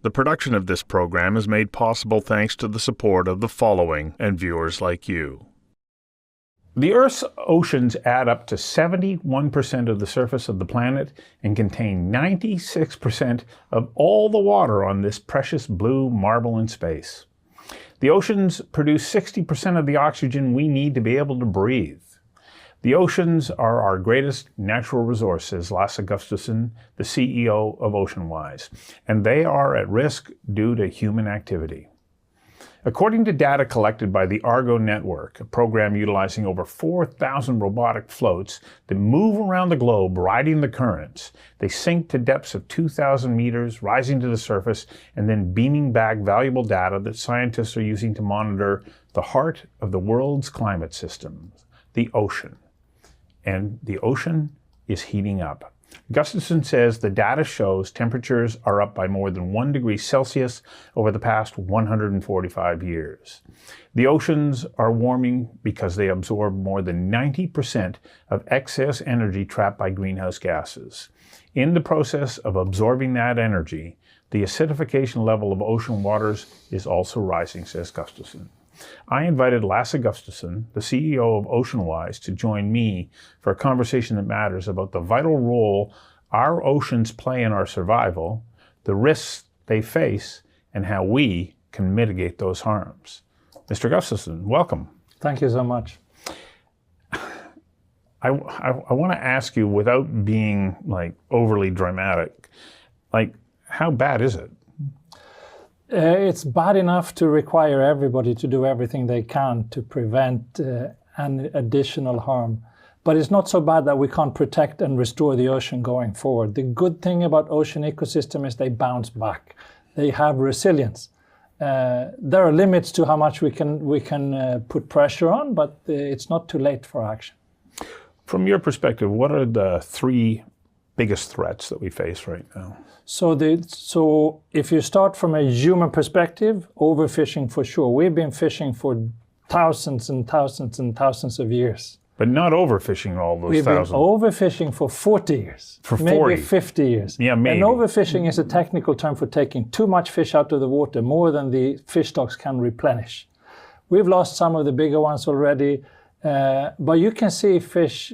The production of this program is made possible thanks to the support of the following and viewers like you. The Earth's oceans add up to 71% of the surface of the planet and contain 96% of all the water on this precious blue marble in space. The oceans produce 60% of the oxygen we need to be able to breathe. The oceans are our greatest natural resource, says Lasse Gustavsson, the CEO of OceanWise, and they are at risk due to human activity. According to data collected by the Argo Network, a program utilizing over 4,000 robotic floats that move around the globe riding the currents, they sink to depths of 2,000 meters, rising to the surface, and then beaming back valuable data that scientists are using to monitor the heart of the world's climate system, the ocean. And the ocean is heating up. Gustafsson says the data shows temperatures are up by more than 1 degree Celsius over the past 145 years. The oceans are warming because they absorb more than 90% of excess energy trapped by greenhouse gases. In the process of absorbing that energy, the acidification level of ocean waters is also rising, says Gustafsson. I invited Lasse Gustavsson, the CEO of OceanWise, to join me for a conversation that matters about the vital role our oceans play in our survival, the risks they face, and how we can mitigate those harms. Mr. Gustavsson, welcome. Thank you so much. I want to ask you, without being overly dramatic, how bad is it? It's bad enough to require everybody to do everything they can to prevent an additional harm. But it's not so bad that we can't protect and restore the ocean going forward. The good thing about ocean ecosystem is they bounce back. They have resilience. There are limits to how much we can put pressure on, but it's not too late for action. From your perspective, what are the three biggest threats that we face right now? So if you start from a human perspective, overfishing for sure. We've been fishing for thousands and thousands and thousands of years. But not overfishing all those thousands. We've been overfishing for 40 years. For 40? Maybe 50 years. Yeah, maybe. And overfishing is a technical term for taking too much fish out of the water, more than the fish stocks can replenish. We've lost some of the bigger ones already. But you can see fish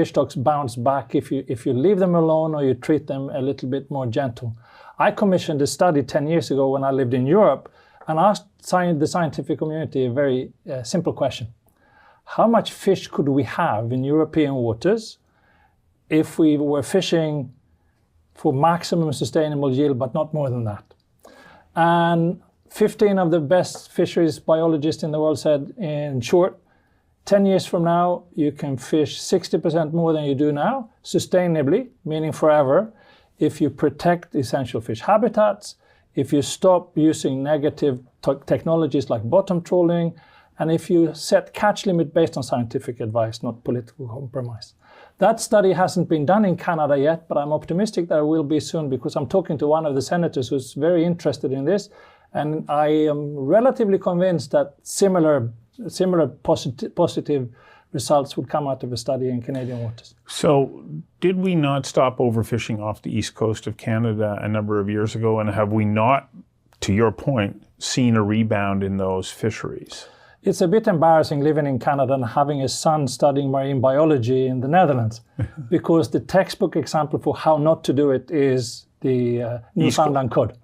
stocks bounce back if you leave them alone or you treat them a little bit more gentle. I commissioned a study 10 years ago when I lived in Europe and asked the scientific community a very simple question. How much fish could we have in European waters if we were fishing for maximum sustainable yield, but not more than that? And 15 of the best fisheries biologists in the world said, in short, 10 years from now, you can fish 60% more than you do now, sustainably, meaning forever, if you protect essential fish habitats, if you stop using negative technologies like bottom trawling, and if you set catch limit based on scientific advice, not political compromise. That study hasn't been done in Canada yet, but I'm optimistic that it will be soon because I'm talking to one of the senators who's very interested in this, and I am relatively convinced that similar positive results would come out of a study in Canadian waters. So did we not stop overfishing off the east coast of Canada a number of years ago, and have we not, to your point, seen a rebound in those fisheries? It's a bit embarrassing living in Canada and having a son studying marine biology in the Netherlands because the textbook example for how not to do it is the Newfoundland cod.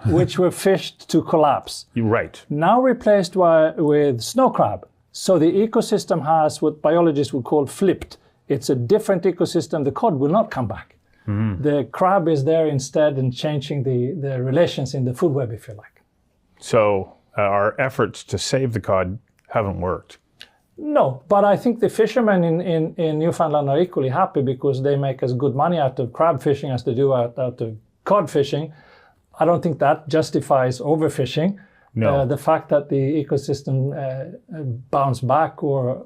Which were fished to collapse. You're right. Now replaced with snow crab. So the ecosystem has what biologists would call flipped. It's a different ecosystem. The cod will not come back. Mm-hmm. The crab is there instead and changing the relations in the food web, if you like. So our efforts to save the cod haven't worked. No, but I think the fishermen in Newfoundland are equally happy because they make as good money out of crab fishing as they do out of cod fishing. I don't think that justifies overfishing. No. The fact that the ecosystem bounce back or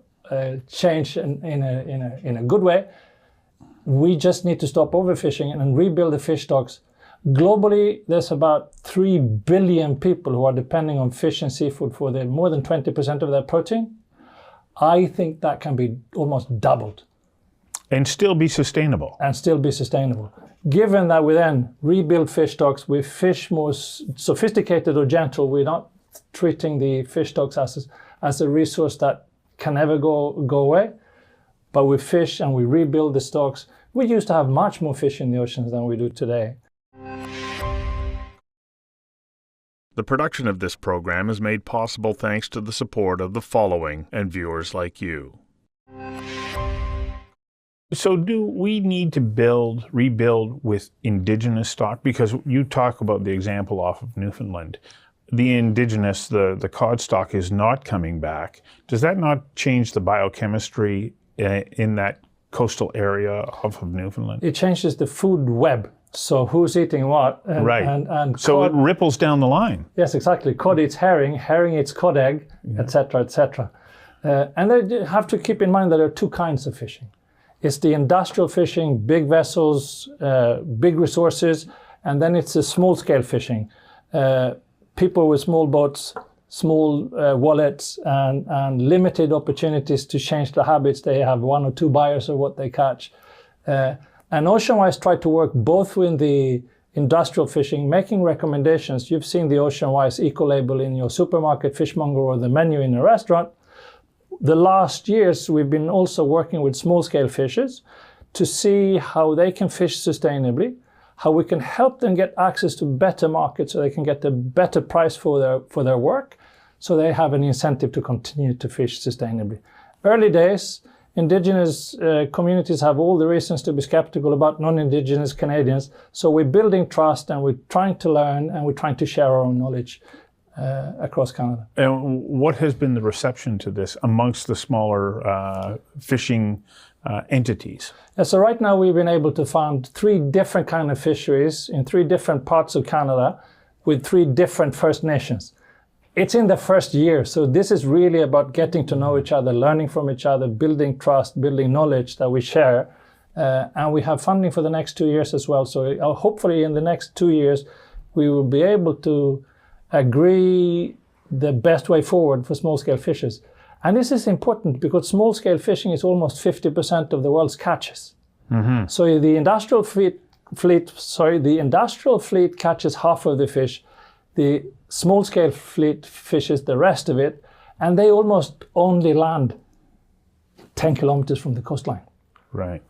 change in a good way, we just need to stop overfishing and rebuild the fish stocks. Globally, there's about 3 billion people who are depending on fish and seafood for more than 20% of their protein. I think that can be almost doubled. And still be sustainable. And still be sustainable. given that we then rebuild fish stocks, we fish more sophisticated or gentle, we're not treating the fish stocks as a resource that can never go away, but we fish and we rebuild the stocks. We used to have much more fish in the oceans than we do today. The production of this program is made possible thanks to the support of the following and viewers like you. So do we need to rebuild with indigenous stock? Because you talk about the example off of Newfoundland. The indigenous, the cod stock is not coming back. Does that not change the biochemistry in that coastal area off of Newfoundland? It changes the food web. So who's eating what? Right. And so cod, it ripples down the line. Yes, exactly. Cod eats herring, herring eats cod egg, etc., etc. And they have to keep in mind that there are two kinds of fishing. It's the industrial fishing, big vessels, big resources, and then it's the small-scale fishing. People with small boats, small wallets, and limited opportunities to change the habits. They have one or two buyers of what they catch. And Oceanwise try to work both with the industrial fishing, making recommendations. You've seen the Oceanwise eco-label in your supermarket, fishmonger, or the menu in a restaurant. The last years, we've been also working with small-scale fishers to see how they can fish sustainably, how we can help them get access to better markets so they can get a better price for their work, so they have an incentive to continue to fish sustainably. Early days, Indigenous communities have all the reasons to be skeptical about non-Indigenous Canadians, so we're building trust and we're trying to learn and we're trying to share our own knowledge across Canada. And what has been the reception to this amongst the smaller fishing entities? So right now we've been able to find 3 different kind of fisheries in 3 different parts of Canada with 3 different First Nations. It's in the first year, so this is really about getting to know each other, learning from each other, building trust, building knowledge that we share. And we have funding for the next 2 years as well. So hopefully in the next 2 years, we will be able to agree the best way forward for small-scale fishers. And this is important because small-scale fishing is almost 50% of the world's catches. Mm-hmm. So the industrial fleet catches half of the fish. The small-scale fleet fishes the rest of it, and they almost only land 10 kilometers from the coastline. Right.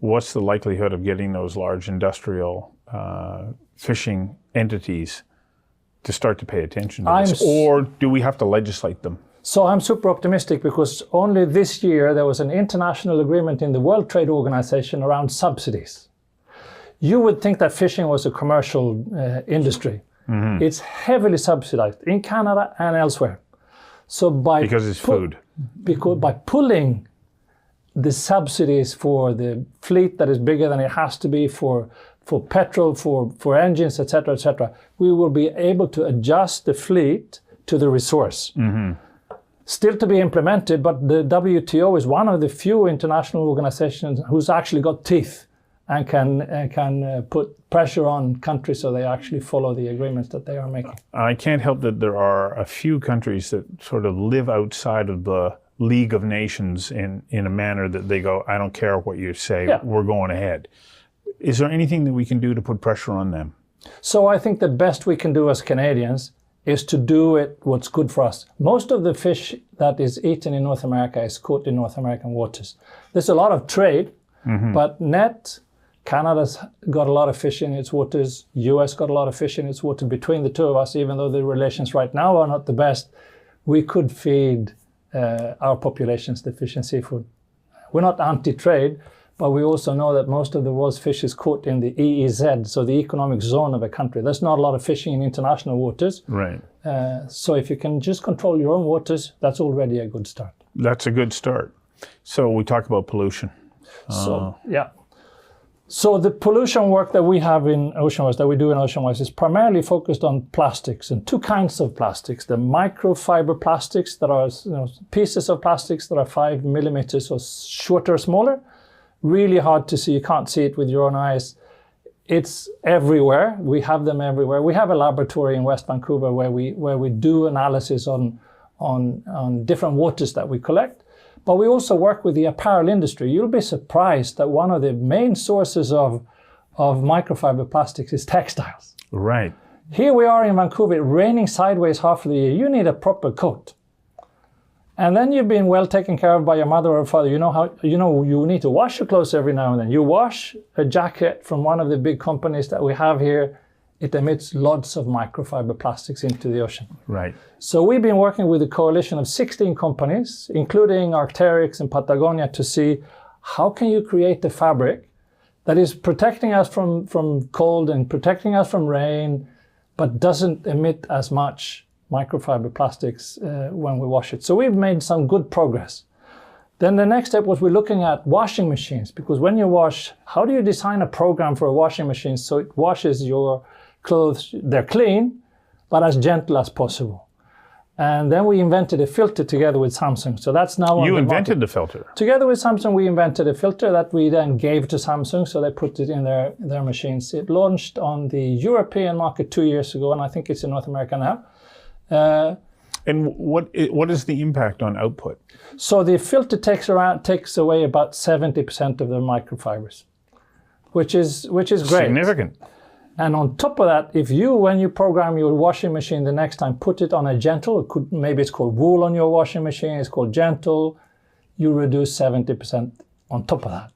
What's the likelihood of getting those large industrial fishing entities to start to pay attention to this? Or do we have to legislate them? So I'm super optimistic because only this year there was an international agreement in the World Trade Organization around subsidies. You would think that fishing was a commercial industry. Mm-hmm. It's heavily subsidized in Canada and elsewhere. So because it's food. Because by pulling the subsidies for the fleet that is bigger than it has to be for petrol, for engines, etc., we will be able to adjust the fleet to the resource. Mm-hmm. Still to be implemented, but the WTO is one of the few international organizations who's actually got teeth and can put pressure on countries so they actually follow the agreements that they are making. I can't help that there are a few countries that sort of live outside of the League of Nations in a manner that they go, I don't care what you say, we're going ahead. Is there anything that we can do to put pressure on them? So I think the best we can do as Canadians is to do it what's good for us. Most of the fish that is eaten in North America is caught in North American waters. There's a lot of trade, but Canada's got a lot of fish in its waters. US got a lot of fish in its water. Between the two of us, even though the relations right now are not the best, we could feed our populations the fish and seafood. We're not anti-trade, but we also know that most of the world's fish is caught in the EEZ, so the economic zone of a country. There's not a lot of fishing in international waters. Right. So if you can just control your own waters, that's already a good start. That's a good start. So we talk about pollution. So the pollution work that we have in Oceanwise, that we do in Oceanwise, is primarily focused on plastics and 2 kinds of plastics. The microfiber plastics that are pieces of plastics that are 5 millimeters or shorter or smaller. Really hard to see. You can't see it with your own eyes. It's everywhere. We have them everywhere. We have a laboratory in West Vancouver where we do analysis on different waters that we collect. But we also work with the apparel industry. You'll be surprised that one of the main sources of of microfiber plastics is textiles. Right. Here we are in Vancouver, raining sideways half of the year. You need a proper coat. And then you've been well taken care of by your mother or father. You need to wash your clothes every now and then. You wash a jacket from one of the big companies that we have here, it emits lots of microfiber plastics into the ocean. Right. So we've been working with a coalition of 16 companies, including Arc'teryx and Patagonia, to see how can you create a fabric that is protecting us from cold and protecting us from rain, but doesn't emit as much microfiber plastics when we wash it. So we've made some good progress. Then the next step was we're looking at washing machines, because when you wash, how do you design a program for a washing machine so it washes your clothes, they're clean, but as gentle as possible? And then we invented a filter together with Samsung. So that's now on You the invented market. the filter. Together with Samsung, we invented a filter that we then gave to Samsung, so they put it in their machines. It launched on the European market 2 years ago, and I think it's in North America now. And what is the impact on output? So the filter takes away about 70% of the microfibers, which is great. Significant. And on top of that, when you program your washing machine the next time, put it on a gentle, maybe it's called wool on your washing machine, it's called gentle, you reduce 70% on top of that.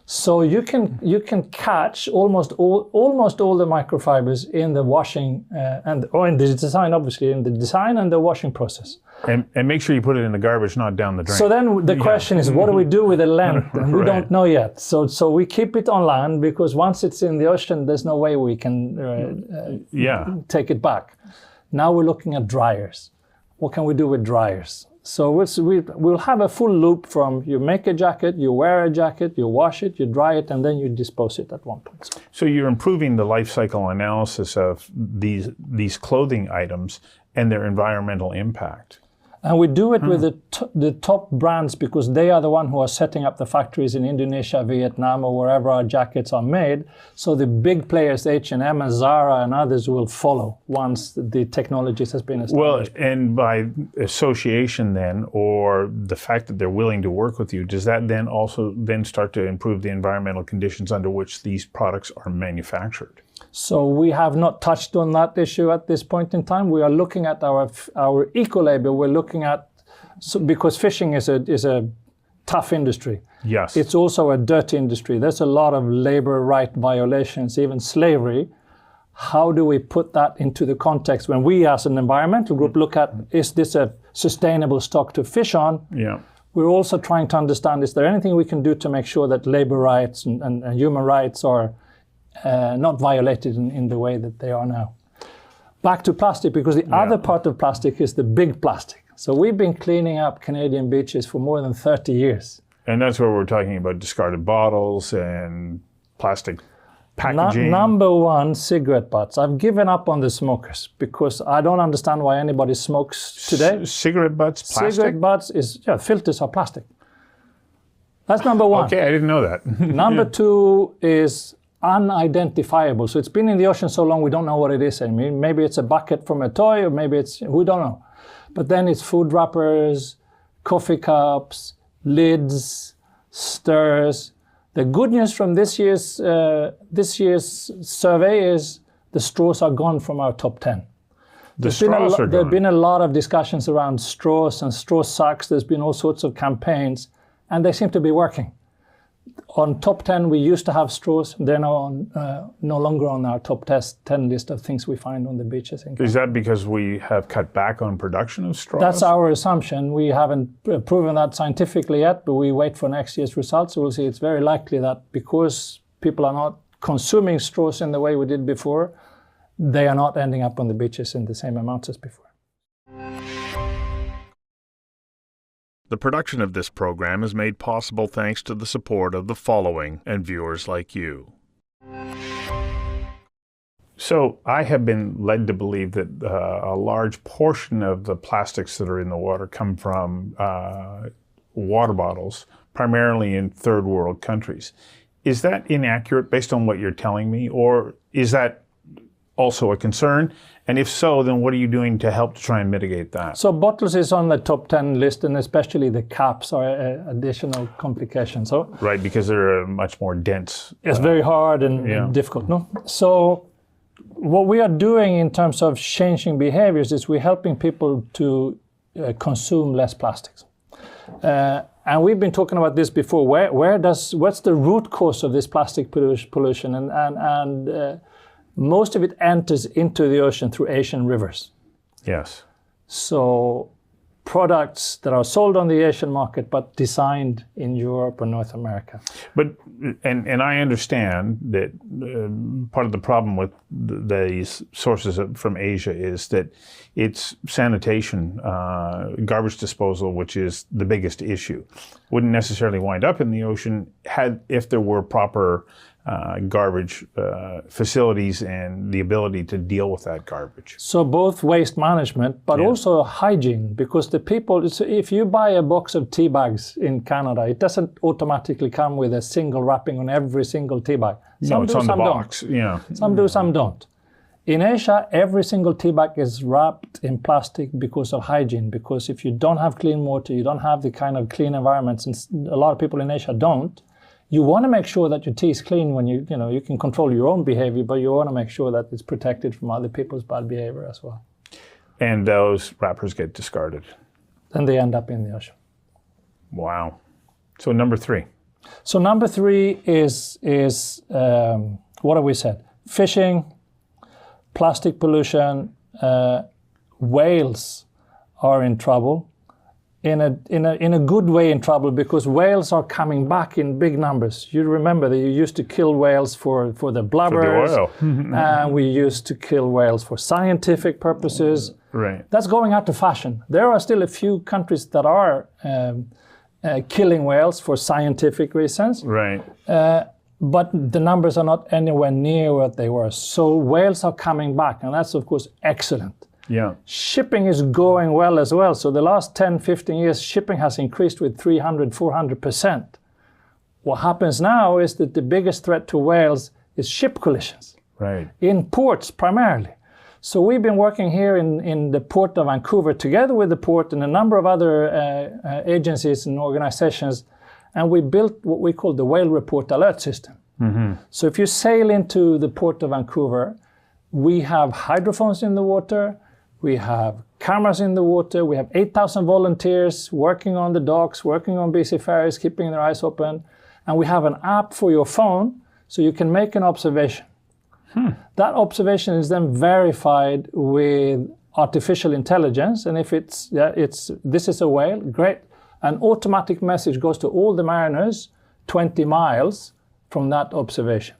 So you can catch almost all the microfibers in the washing or in the design, obviously, in the design and the washing process. And make sure you put it in the garbage, not down the drain. So then the question is, what do we do with the length? And we don't know yet. So we keep it on land, because once it's in the ocean, there's no way we can take it back. Now we're looking at dryers. What can we do with dryers? So we'll have a full loop from you make a jacket, you wear a jacket, you wash it, you dry it, and then you dispose it at one point. So you're improving the life cycle analysis of these clothing items and their environmental impact. And we do it with the top brands, because they are the ones who are setting up the factories in Indonesia, Vietnam, or wherever our jackets are made. So the big players, H&M and Zara and others, will follow once the technologies has been established. Well, and by association then, or the fact that they're willing to work with you, does that then also start to improve the environmental conditions under which these products are manufactured? So we have not touched on that issue at this point in time. We are looking at our eco-label. We're looking at, because fishing is a tough industry. Yes. It's also a dirty industry. There's a lot of labor right violations, even slavery. How do we put that into the context when we as an environmental group look at, is this a sustainable stock to fish on? Yeah. We're also trying to understand, is there anything we can do to make sure that labor rights and human rights are not violated in the way that they are now. Back to plastic, because the other part of plastic is the big plastic. So we've been cleaning up Canadian beaches for more than 30 years. And that's where we're talking about discarded bottles and plastic packaging. Number one, cigarette butts. I've given up on the smokers, because I don't understand why anybody smokes today. Cigarette butts, plastic? Cigarette butts filters are plastic. That's number one. Okay, I didn't know that. Number two is unidentifiable. So it's been in the ocean so long we don't know what it is. I mean, maybe it's a bucket from a toy, or maybe we don't know. But then it's food wrappers, coffee cups, lids, stirrers. The good news from this year's survey is the straws are gone from our top 10. There's been a lot of discussions around straws and straw sacks. There's been all sorts of campaigns, and they seem to be working. On top 10, we used to have straws. They're now no longer on our top 10 list of things we find on the beaches. Is that because we have cut back on production of straws? That's our assumption. We haven't proven that scientifically yet, but we wait for next year's results. So we'll see. It's very likely that because people are not consuming straws in the way we did before, they are not ending up on the beaches in the same amounts as before. The production of this program is made possible thanks to the support of the following and viewers like you. So I have been led to believe that a large portion of the plastics that are in the water come from water bottles, primarily in third world countries. Is that inaccurate based on what you're telling me, or is that also a concern? And if so, then what are you doing to help to try and mitigate that? So bottles is on the top 10 list, and especially the caps are additional complications. So right, because they're much more dense. It's very hard and difficult. No. So what we are doing in terms of changing behaviors is we're helping people to consume less plastics. And we've been talking about this before. What's the root cause of this plastic pollution? And most of it enters into the ocean through Asian rivers. Yes. So products that are sold on the Asian market but designed in Europe or North America. But and I understand that part of the problem with these sources from Asia is that it's sanitation, garbage disposal, which is the biggest issue. Wouldn't necessarily wind up in the ocean if there were proper garbage facilities and the ability to deal with that garbage. So both waste management, but also hygiene, because the people, if you buy a box of tea bags in Canada, it doesn't automatically come with a single wrapping on every single tea bag. Some do, some don't. Yeah. Some do, some don't. In Asia, every single tea bag is wrapped in plastic because of hygiene, because if you don't have clean water, you don't have the kind of clean environments, and a lot of people in Asia don't. You want to make sure that your tea is clean when you can control your own behavior, but you want to make sure that it's protected from other people's bad behavior as well. And those wrappers get discarded. Then they end up in the ocean. Wow. So number 3. So number 3 is what have we said? Fishing, plastic pollution, whales are in trouble. In a good way in trouble, because whales are coming back in big numbers. You remember that you used to kill whales for the blubbers. For the oil. And we used to kill whales for scientific purposes. Right. That's going out of fashion. There are still a few countries that are killing whales for scientific reasons. Right. But the numbers are not anywhere near what they were. So whales are coming back, and that's of course excellent. Yeah. Shipping is going well as well. So the last 10, 15 years, shipping has increased with 300, 400%. What happens now is that the biggest threat to whales is ship collisions. Right. In ports primarily. So we've been working here in the port of Vancouver together with the port and a number of other agencies and organizations, and we built what we call the Whale Report Alert System. Mm-hmm. So if you sail into the port of Vancouver, we have hydrophones in the water, we have cameras in the water, we have 8,000 volunteers working on the docks, working on busy ferries, keeping their eyes open, and we have an app for your phone so you can make an observation. That observation is then verified with artificial intelligence, and if this is a whale, great. An automatic message goes to all the mariners 20 miles from that observation.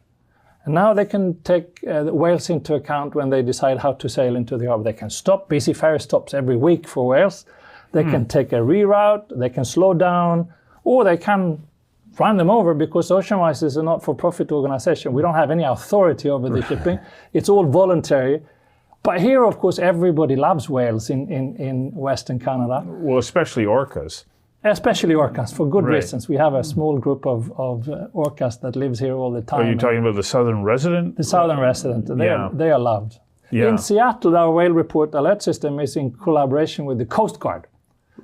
And now they can take the whales into account when they decide how to sail into the harbor. They can stop, busy ferry stops every week for whales. They can take a reroute, they can slow down, or they can run them over, because Oceanwise is a not-for-profit organization. We don't have any authority over the shipping. It's all voluntary. But here, of course, everybody loves whales in Western Canada. Well, especially orcas. Especially orcas, for good reasons. We have a small group of orcas that lives here all the time. Are you talking about the southern resident? The southern resident. They are loved. Yeah. In Seattle, our Whale Report Alert System is in collaboration with the Coast Guard.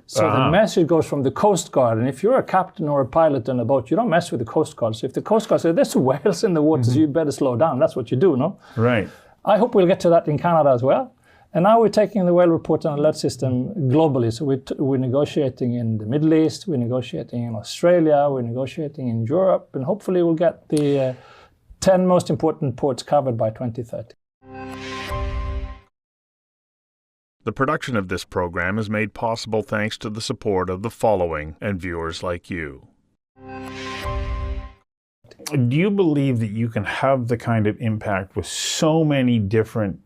So the message goes from the Coast Guard, and if you're a captain or a pilot on a boat, you don't mess with the Coast Guard. So if the Coast Guard says, there's whales in the water, so you better slow down, that's what you do, no? Right. I hope we'll get to that in Canada as well. And now we're taking the Whale Report and Alert System globally. So we're negotiating in the Middle East, we're negotiating in Australia, we're negotiating in Europe, and hopefully we'll get the 10 most important ports covered by 2030. The production of this program is made possible thanks to the support of the following and viewers like you. Do you believe that you can have the kind of impact with so many different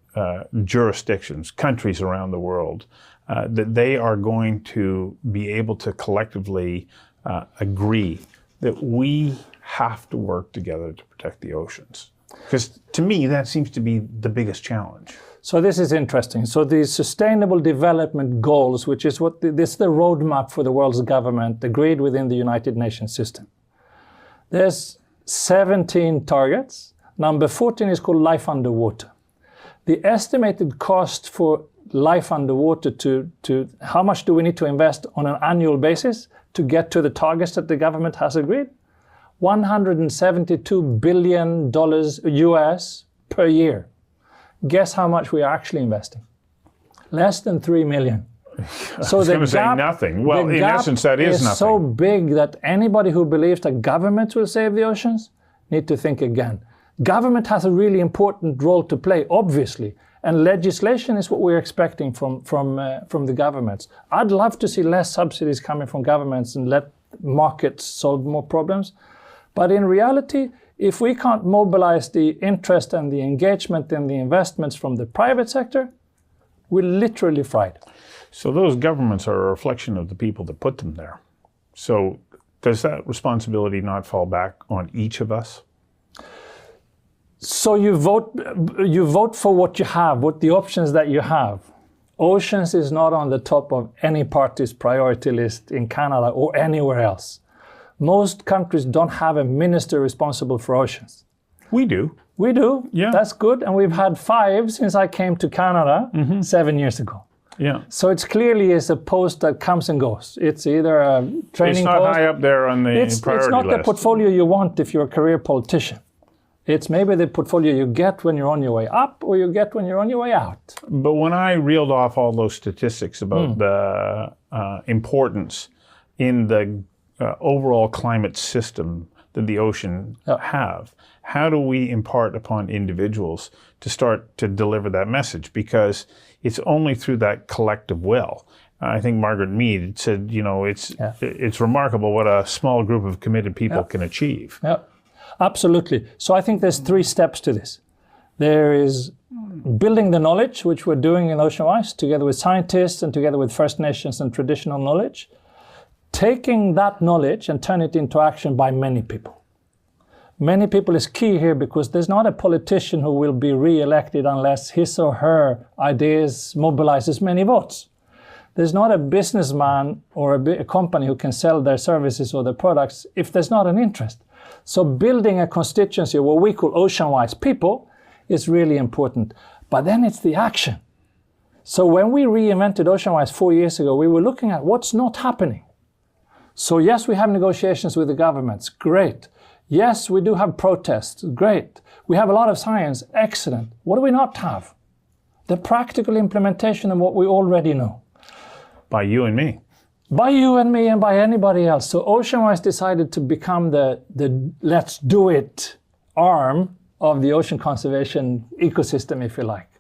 jurisdictions, countries around the world, that they are going to be able to collectively agree that we have to work together to protect the oceans? Because to me, that seems to be the biggest challenge. So this is interesting. So the Sustainable Development Goals, which is this is the roadmap for the world's government agreed within the United Nations system. There's 17 targets. Number 14 is called life underwater. The estimated cost for life underwater to how much do we need to invest on an annual basis to get to the targets that the government has agreed? $172 billion US per year. Guess how much we are actually investing? Less than 3 million. So I was going to say nothing. Well, in essence, that is nothing. So big that anybody who believes that government will save the oceans need to think again. Government has a really important role to play, obviously, and legislation is what we're expecting from the governments. I'd love to see less subsidies coming from governments and let markets solve more problems. But in reality, if we can't mobilize the interest and the engagement and the investments from the private sector, we're literally fried. So those governments are a reflection of the people that put them there. So does that responsibility not fall back on each of us? So you vote for what you have, what the options that you have. Oceans is not on the top of any party's priority list in Canada or anywhere else. Most countries don't have a minister responsible for oceans. We do. We do. Yeah. That's good. And we've had 5 since I came to Canada 7 years ago. Yeah. So it's clearly is a post that comes and goes. It's either a training post. It's not high up there on the priority list. It's not the portfolio you want if you're a career politician. It's maybe the portfolio you get when you're on your way up or you get when you're on your way out. But when I reeled off all those statistics about the importance in the overall climate system that the ocean have, how do we impart upon individuals to start to deliver that message? Because it's only through that collective will. I think Margaret Mead said, it's remarkable what a small group of committed people can achieve. Yeah. Absolutely. So I think there's 3 steps to this. There is building the knowledge, which we're doing in OceanWise, together with scientists and together with First Nations and traditional knowledge. Taking that knowledge and turn it into action by many people. Many people is key here because there's not a politician who will be re-elected unless his or her ideas mobilizes many votes. There's not a businessman or a company who can sell their services or their products if there's not an interest. So building a constituency, what we call OceanWise people, is really important. But then it's the action. So when we reinvented OceanWise 4 years ago, we were looking at what's not happening. So yes, we have negotiations with the governments. Great. Yes, we do have protests. Great. We have a lot of science. Excellent. What do we not have? The practical implementation of what we already know. By you and me. By you and me and by anybody else. So OceanWise decided to become the let's do it arm of the ocean conservation ecosystem, if you like.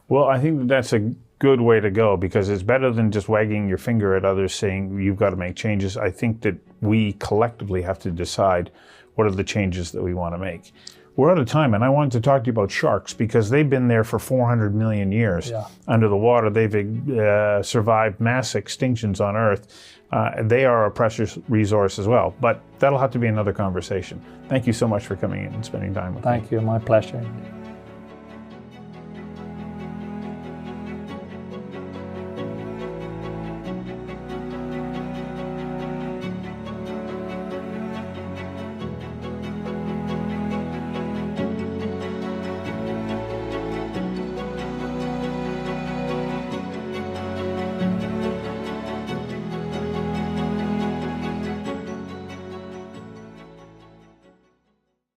Well, I think that's a good way to go because it's better than just wagging your finger at others saying you've got to make changes. I think that we collectively have to decide what are the changes that we want to make. We're out of time, and I wanted to talk to you about sharks because they've been there for 400 million years under the water. They've survived mass extinctions on Earth. They are a precious resource as well, but that'll have to be another conversation. Thank you so much for coming in and spending time with me. Thank you, my pleasure.